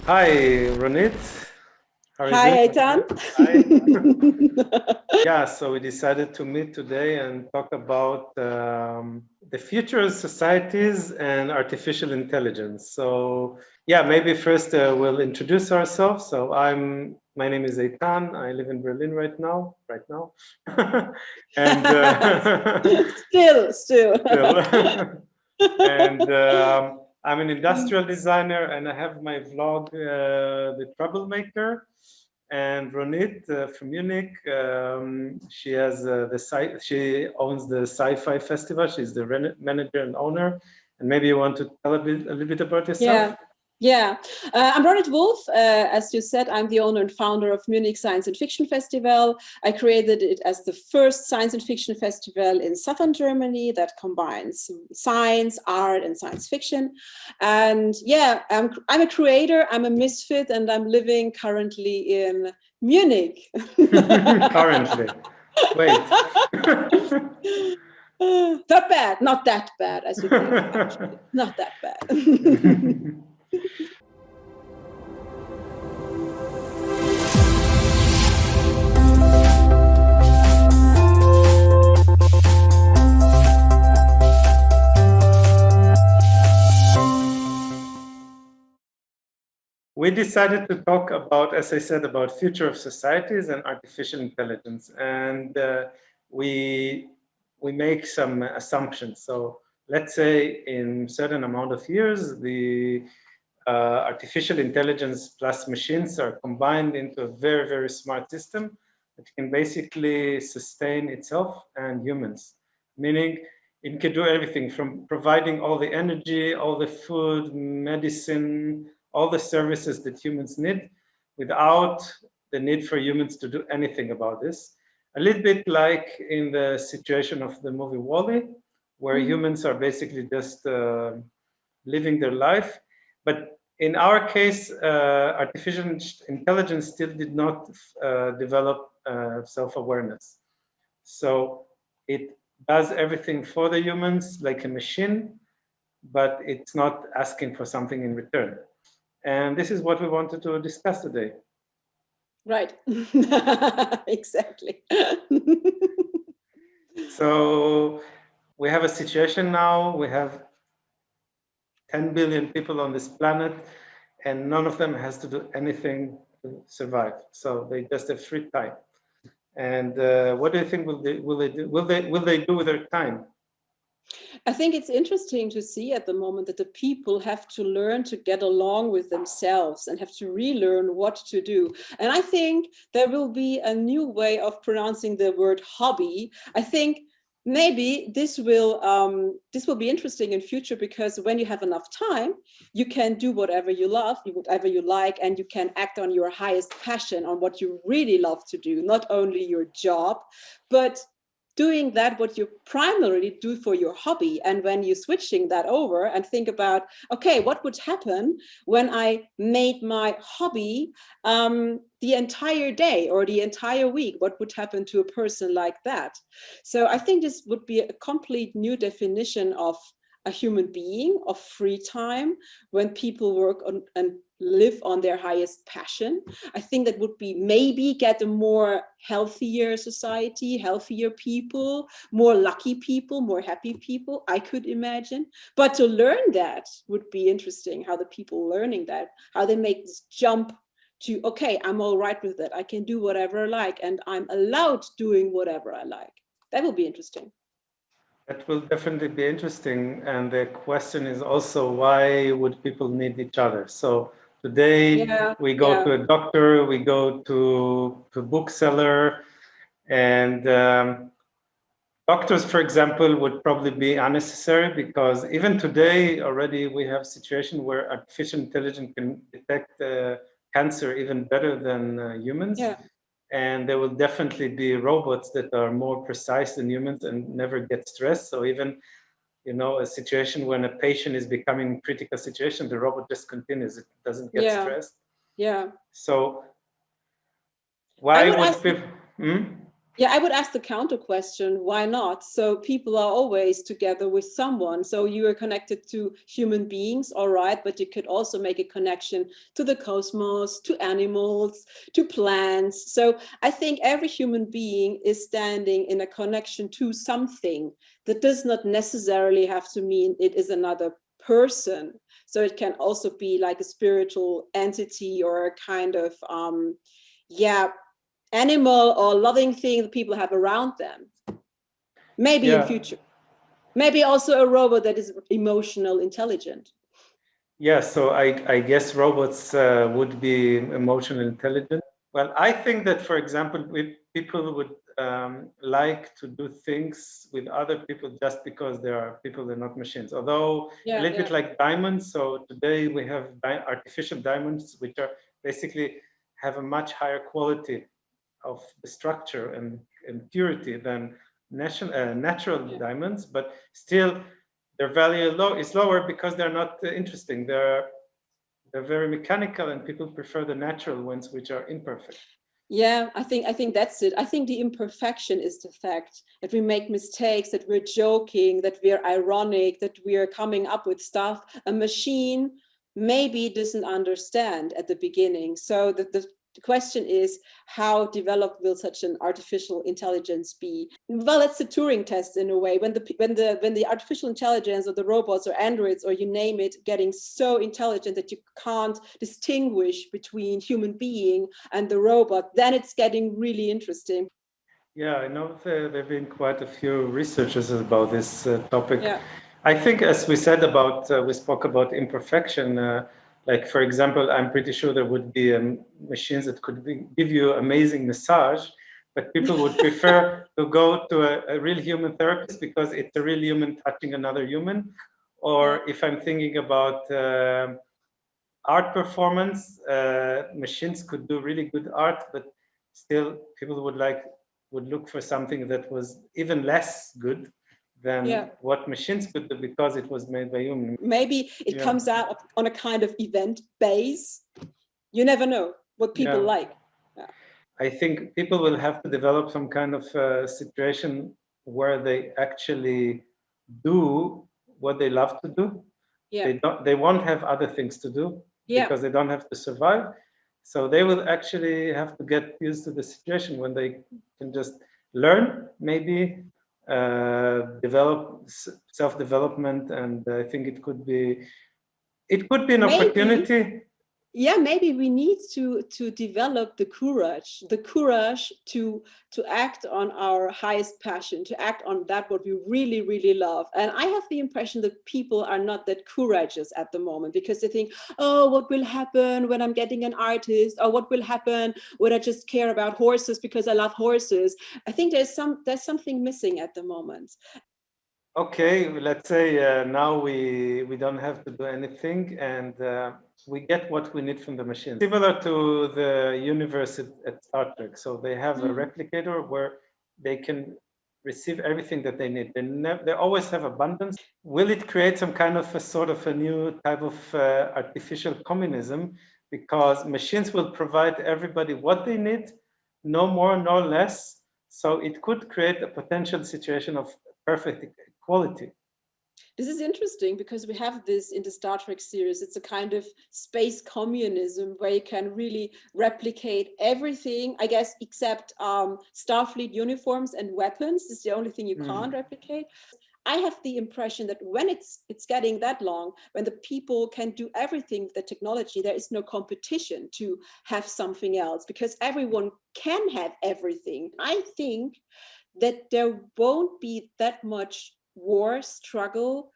Hi, Ronit. How are you Hi, doing? Eitan. Hi. Yeah, so we decided to meet today and talk about the future of societies and artificial intelligence. So, yeah, maybe first we'll introduce ourselves. So, my name is Eitan. I live in Berlin right now, and Still. still. And I'm an industrial designer, and I have my vlog, The Troublemaker. And Ronit from Munich, she has she owns the Sci-Fi Festival. She's the manager and owner. And maybe you want to tell a little bit about yourself. Yeah, yeah. I'm Ronit Wolf. As you said, I'm the owner and founder of Munich Science and Fiction Festival. I created it as the first science and fiction festival in southern Germany that combines science, art, and science fiction. And yeah, I'm a creator, I'm a misfit, and I'm living currently in Munich. Currently. Wait. Not bad, not that bad as you think, actually. Not that bad. We decided to talk about, as I said, about future of societies and artificial intelligence, and we make some assumptions. So let's say in certain amount of years, the artificial intelligence plus machines are combined into a very, very smart system that can basically sustain itself and humans, meaning it can do everything from providing all the energy, all the food, medicine, all the services that humans need without the need for humans to do anything about this. A little bit like in the situation of the movie WALL-E, where humans are basically just living their life. But in our case, artificial intelligence still did not develop self-awareness. So it does everything for the humans like a machine, but it's not asking for something in return. And this is what we wanted to discuss today. Right. Exactly. So we have a situation now, we have 10 billion people on this planet, and none of them has to do anything to survive. So they just have free time. And what do you think will they do? Will they do with their time? I think it's interesting to see at the moment that the people have to learn to get along with themselves and have to relearn what to do. And I think there will be a new way of pronouncing the word hobby. I think maybe this will be interesting in future, because when you have enough time, you can do whatever you love, whatever you like, and you can act on your highest passion, on what you really love to do, not only your job, but doing that what you primarily do for your hobby. And when you're switching that over and think about, okay, what would happen when I made my hobby the entire day or the entire week? What would happen to a person like that? So I think this would be a complete new definition of a human being, of free time, when people work on and live on their highest passion. I think that would be maybe get a more healthier society, healthier people, more lucky people, more happy people, I could imagine. But to learn that would be interesting, how the people learning that, how they make this jump to, okay, I'm all right with that. I can do whatever I like, and I'm allowed doing whatever I like. That will be interesting. That will definitely be interesting. And the question is also, why would people need each other? So today Yeah, we go yeah. to a doctor, we go to a bookseller, and doctors, for example, would probably be unnecessary, because even today already we have a situation where artificial intelligence can detect cancer even better than humans. Yeah. And there will definitely be robots that are more precise than humans and never get stressed. So even, a situation when a patient is becoming critical situation, the robot just continues. It doesn't get Yeah. stressed. Yeah. So I why would would ask people? Hmm? Yeah, I would ask the counter question, why not? So people are always together with someone. So you are connected to human beings, all right, but you could also make a connection to the cosmos, to animals, to plants. So I think every human being is standing in a connection to something. That does not necessarily have to mean it is another person. So it can also be like a spiritual entity or a kind of yeah, animal or loving thing that people have around them. Maybe in Yeah, future. Maybe also a robot that is emotional, intelligent. yeah. So I guess robots would be emotional intelligent. Well, I think that, for example, people would like to do things with other people just because they are people, they're not machines. Although a Yeah, little bit yeah, like diamonds. So today we have artificial diamonds, which are basically have a much higher quality of the structure and purity than natural yeah. diamonds, but still their value is lower because they're not interesting. They're very mechanical, and people prefer the natural ones, which are imperfect. Yeah, I think that's it. I think the imperfection is the fact that we make mistakes, that we're joking, that we're ironic, that we're coming up with stuff a machine maybe doesn't understand at the beginning. So the question is, how developed will such an artificial intelligence be? Well, it's a Turing test in a way. When the artificial intelligence or the robots or androids or you name it getting so intelligent that you can't distinguish between human being and the robot, then it's getting really interesting. Yeah, I know there have been quite a few researchers about this topic. Yeah, I think, as we said about, we spoke about imperfection. Like, for example, I'm pretty sure there would be machines that could give you amazing massage, but people would prefer to go to a real human therapist because it's a real human touching another human. yeah, Or if I'm thinking about art performance, machines could do really good art, but still people would look for something that was even less good yeah. than what machines could do because it was made by humans. Maybe it Yeah, comes out on a kind of event base. You never know what people yeah. like. Yeah, I think people will have to develop some kind of situation where they actually do what they love to do. yeah, They won't have other things to do yeah. because they don't have to survive. So they will actually have to get used to the situation when they can just learn, maybe develop self-development, and I think it could be an Maybe, opportunity. yeah, maybe we need to develop the courage to act on our highest passion, to act on that what we really really love. And I have the impression that people are not that courageous at the moment because they think, oh, what will happen when I'm getting an artist, or what will happen when I just care about horses because I love horses. I think there's something missing at the moment. Okay, let's say now we don't have to do anything, and we get what we need from the machine. Similar to the universe at Star Trek. So they have a Mm. replicator where they can receive everything that they need. They always have abundance. Will it create some kind of a sort of a new type of artificial communism? Because machines will provide everybody what they need, no more, no less. So it could create a potential situation of perfect equality. This is interesting because we have this in the Star Trek series. It's a kind of space communism where you can really replicate everything, I guess, except Starfleet uniforms and weapons. This is the only thing you can't replicate. I have the impression that when it's getting that long, when the people can do everything with the technology, there is no competition to have something else because everyone can have everything. I think that there won't be that much war, struggle,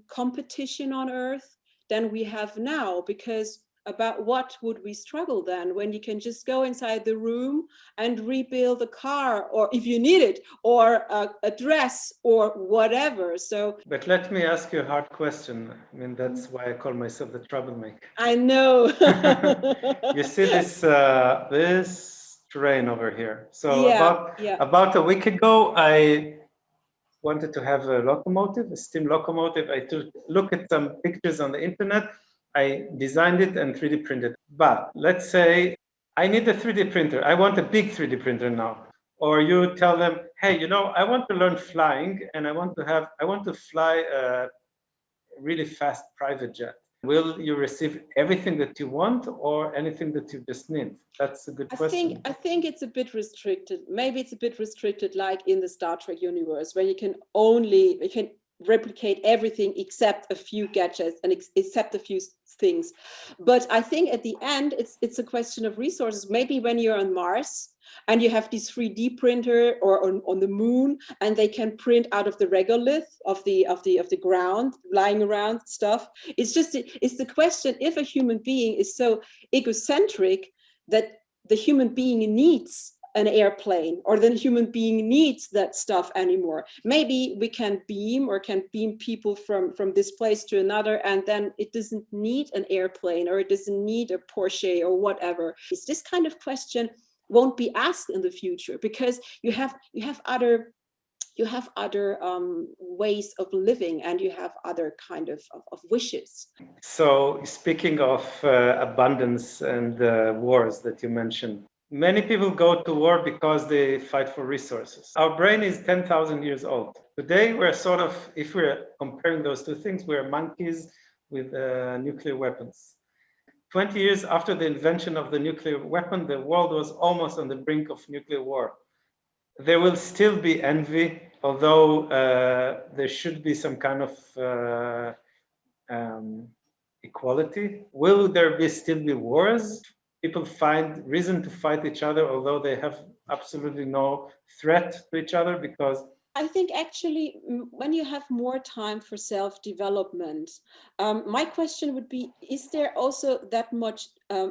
competition on Earth than we have now, because about what would we struggle then when you can just go inside the room and rebuild a car, or if you need it, or a dress or whatever. So But let me ask you a hard question. I mean, that's why I call myself the troublemaker. I know. You see this train over here. So Yeah, about yeah. about a week ago, I wanted to have a locomotive, a steam locomotive. I took look at some pictures on the internet. I designed it and 3D printed. But let's say I need a 3D printer. I want a big 3D printer now. or you tell them, hey, you know, I want to learn flying and I want to fly a really fast private jet. Will you receive everything that you want or anything that you just need? That's a good question. I think it's a bit restricted. Maybe it's a bit restricted, like in the Star Trek universe, where you can replicate everything except a few gadgets and except a few things. But I think at the end, it's a question of resources. Maybe when you're on Mars and you have this 3D printer, or on the moon, and they can print out of the regolith of the ground lying around stuff. It's the question, if a human being is so egocentric that the human being needs an airplane, or the human being needs that stuff anymore. Maybe we can beam people from this place to another, and then it doesn't need an airplane, or it doesn't need a Porsche or whatever. It's this kind of question won't be asked in the future, because you have other ways of living, and you have other kind of wishes. So speaking of abundance and wars that you mentioned, many people go to war because they fight for resources. Our brain is 10,000 years old. Today, we're sort of, if we're comparing those two things, we're monkeys with nuclear weapons. 20 years after the invention of the nuclear weapon, the world was almost on the brink of nuclear war. There will still be envy, although there should be some kind of equality. Will there still be wars? People find reason to fight each other, although they have absolutely no threat to each other, because I think actually, when you have more time for self-development, my question would be, is there also that much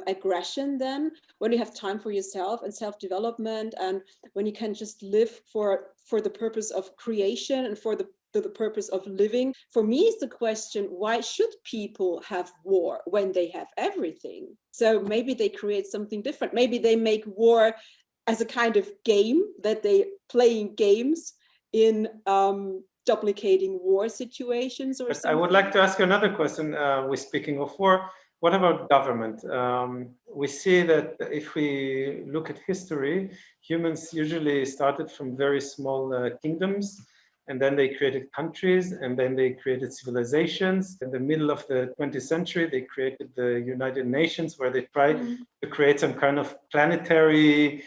aggression then, when you have time for yourself and self-development, and when you can just live for the purpose of creation and for the purpose of living? For me, is the question, why should people have war when they have everything? So maybe they create something different. Maybe they make war as a kind of game, that they playing games in duplicating war situations or something. I would like to ask you another question. We're speaking of war. What about government? We see that if we look at history, humans usually started from very small kingdoms, and then they created countries, and then they created civilizations. In the middle of the 20th century, they created the United Nations, where they tried to create some kind of planetary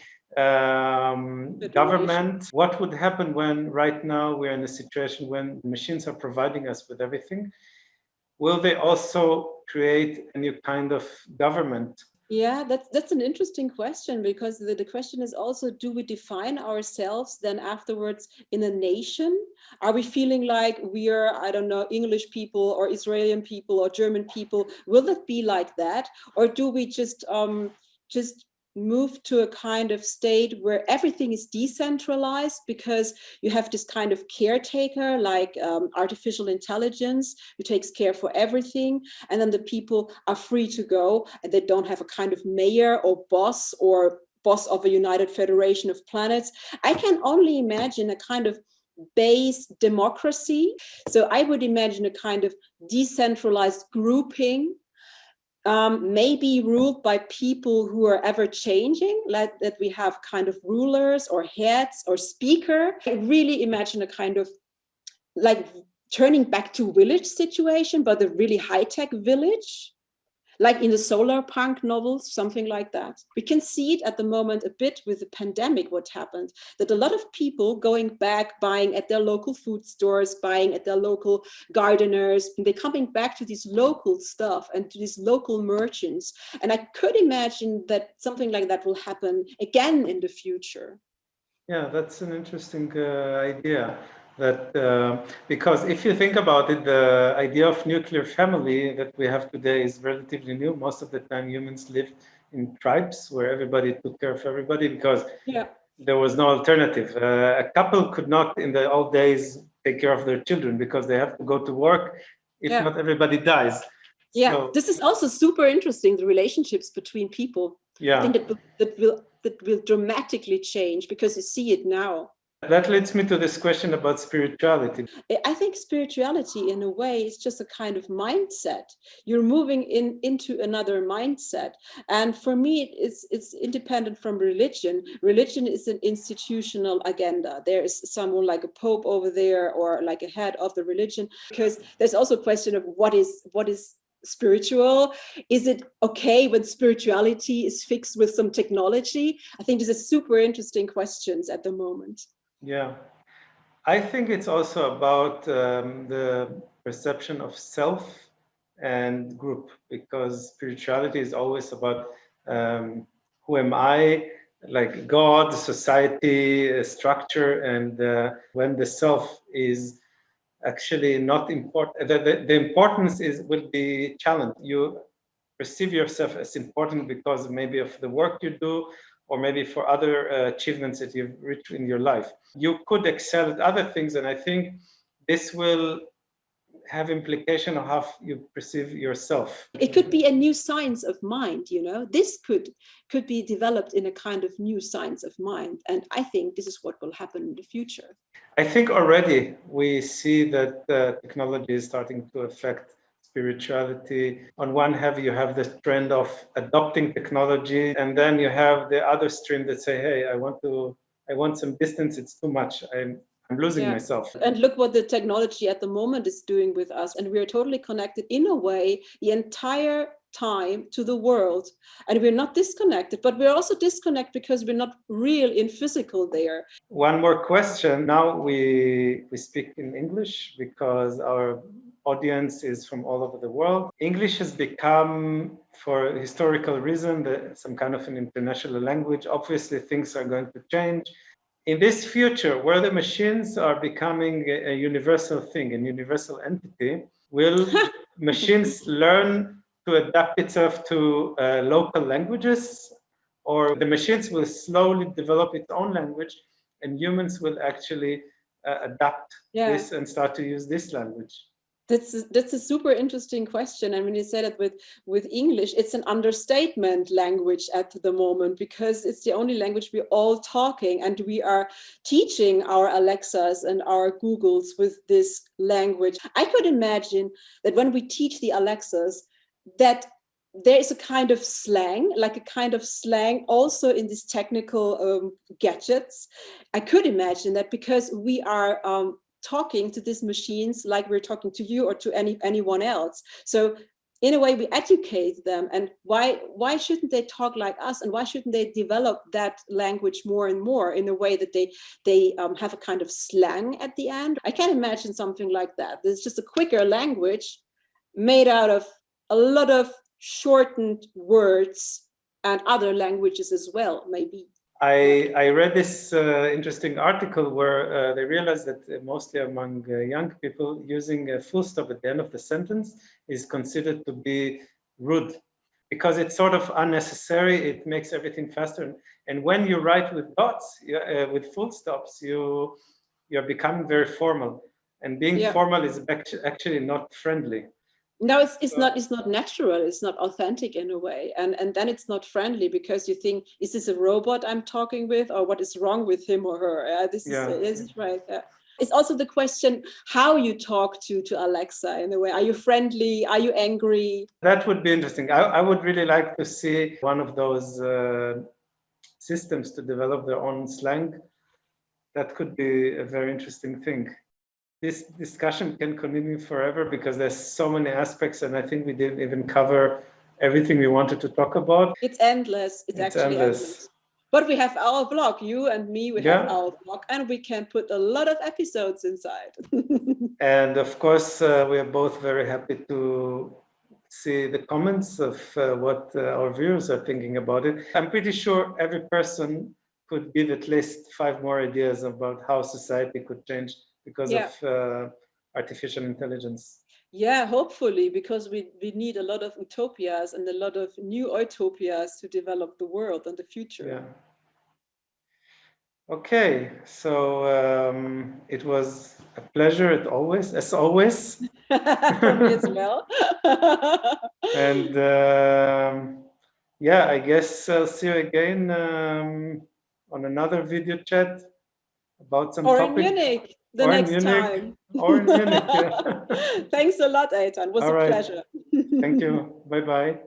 government. What would happen when right now we're in a situation when machines are providing us with everything? Will they also create a new kind of government? Yeah, that's an interesting question, because the question is also, do we define ourselves then afterwards in a nation? Are we feeling like we are, I don't know, English people or Israeli people or German people? Will it be like that? Or do we just move to a kind of state where everything is decentralized, because you have this kind of caretaker, like artificial intelligence, who takes care for everything, and then the people are free to go, and they don't have a kind of mayor or boss of a united federation of planets? I can only imagine a kind of base democracy. So I would imagine a kind of decentralized grouping, maybe ruled by people who are ever changing, like that we have kind of rulers or heads or speaker. I really imagine a kind of like turning back to village situation, but a really high-tech village, like in the solar punk novels, something like that. We can see it at the moment a bit with the pandemic, what happened, that a lot of people going back, buying at their local food stores, buying at their local gardeners, and they're coming back to this local stuff and to these local merchants. And I could imagine that something like that will happen again in the future. Yeah, that's an interesting idea. That because if you think about it, the idea of nuclear family that we have today is relatively new. Most of the time, humans lived in tribes where everybody took care of everybody, because there was no alternative. A couple could not, in the old days, take care of their children because they have to go to work. If not, everybody dies. Yeah, so this is also super interesting, the relationships between people. I think that will dramatically change, because you see it now. That leads me to this question about spirituality. I think spirituality, in a way, is just a kind of mindset. You're moving into another mindset, and for me, it's independent from religion. Religion is an institutional agenda. There is someone like a pope over there, or like a head of the religion. Because there's also a question of what is spiritual. Is it okay when spirituality is fixed with some technology? I think these are super interesting questions at the moment. Yeah. I think it's also about the perception of self and group, because spirituality is always about who am I, like God, society, structure, and when the self is actually not important, the importance will be challenged. You perceive yourself as important because maybe of the work you do, or maybe for other achievements that you've reached in your life. You could excel at other things, and I think this will have implication of how you perceive yourself. It could be a new science of mind, you know. This could be developed in a kind of new science of mind, and I think this is what will happen in the future. I think already we see that technology is starting to affect spirituality. On one hand, you have this trend of adopting technology, and then you have the other stream that say, "Hey, I want some distance. It's too much. I'm losing myself." And look what the technology at the moment is doing with us, and we are totally connected in a way the entire time to the world, and we're not disconnected, but we're also disconnected because we're not real in physical there. One more question. Now we speak in English because our audience is from all over the world. English has become, for historical reason, some kind of an international language. Obviously, things are going to change. In this future, where the machines are becoming a universal thing, a universal entity, will machines learn to adapt itself to local languages, or the machines will slowly develop its own language, and humans will actually adapt this and start to use this language? That's a super interesting question. And when you said it with English, it's an understatement language at the moment, because it's the only language we're all talking, and we are teaching our Alexas and our Googles with this language. I could imagine that when we teach the Alexas, that there is a kind of slang, like a kind of slang also in these technical gadgets. I could imagine that, because we are talking to these machines like we're talking to you or to anyone else. So in a way, we educate them. And why shouldn't they talk like us? And why shouldn't they develop that language more and more in a way that they have a kind of slang at the end? I can imagine something like that. There's just a quicker language made out of a lot of shortened words and other languages as well, maybe. I read this interesting article where they realized that mostly among young people, using a full stop at the end of the sentence is considered to be rude, because it's sort of unnecessary. It makes everything faster. And when you write with dots, with full stops, you're becoming very formal. And being formal is actually not friendly. No, it's not natural. It's not authentic in a way, and then it's not friendly, because you think, is this a robot I'm talking with, or what is wrong with him or her? This is right. It's also the question how you talk to Alexa in a way. Are you friendly? Are you angry? That would be interesting. I would really like to see one of those systems to develop their own slang. That could be a very interesting thing. This discussion can continue forever because there's so many aspects, and I think we didn't even cover everything we wanted to talk about. It's endless. It's actually endless. But we have our blog, you and me, we have our blog, and we can put a lot of episodes inside. And of course, we are both very happy to see the comments of what our viewers are thinking about it. I'm pretty sure every person could give at least 5 more ideas about how society could change because of artificial intelligence. Yeah, hopefully, because we need a lot of utopias and a lot of new utopias to develop the world and the future. Yeah. Okay, so it was a pleasure as always. For me as well. And yeah, I guess I'll see you again on another video chat. about some Or in topic. Munich the Or in next Munich, time. or in Munich. Yeah. Thanks a lot, Eitan. It was All a right. pleasure. Thank you. Bye-bye.